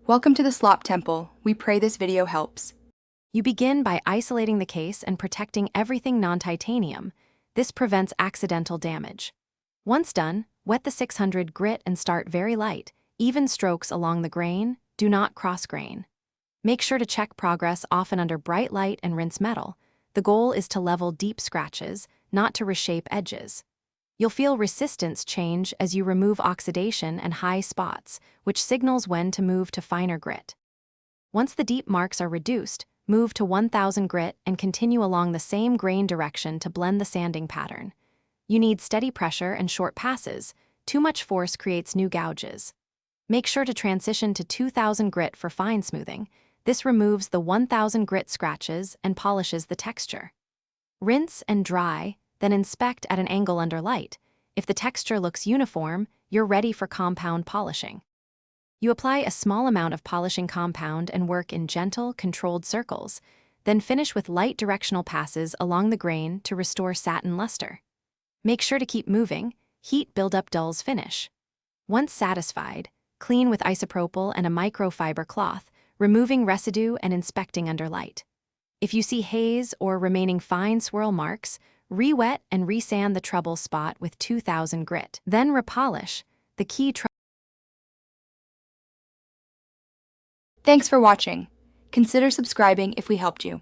Welcome to the Slop Temple. We pray this video helps. You begin by isolating the case and protecting everything non-titanium. This prevents accidental damage. Once done, wet the 600 grit and start very light, even strokes along the grain, do not cross-grain. Make sure to check progress often under bright light and rinse metal. The goal is to level deep scratches, not to reshape edges. You'll feel resistance change as you remove oxidation and high spots, which signals when to move to finer grit. Once the deep marks are reduced, move to 1000 grit and continue along the same grain direction to blend the sanding pattern. You need steady pressure and short passes. Too much force creates new gouges. Make sure to transition to 2000 grit for fine smoothing. This removes the 1000 grit scratches and polishes the texture. Rinse and dry, then inspect at an angle under light. If the texture looks uniform, you're ready for compound polishing. You apply a small amount of polishing compound and work in gentle, controlled circles, then finish with light directional passes along the grain to restore satin luster. Make sure to keep moving. Heat buildup dulls finish. Once satisfied, clean with isopropyl and a microfiber cloth, removing residue and inspecting under light. If you see haze or remaining fine swirl marks, re-wet and resand the trouble spot with 2000 grit. Then repolish. The key Thanks for watching. Consider subscribing if we helped you.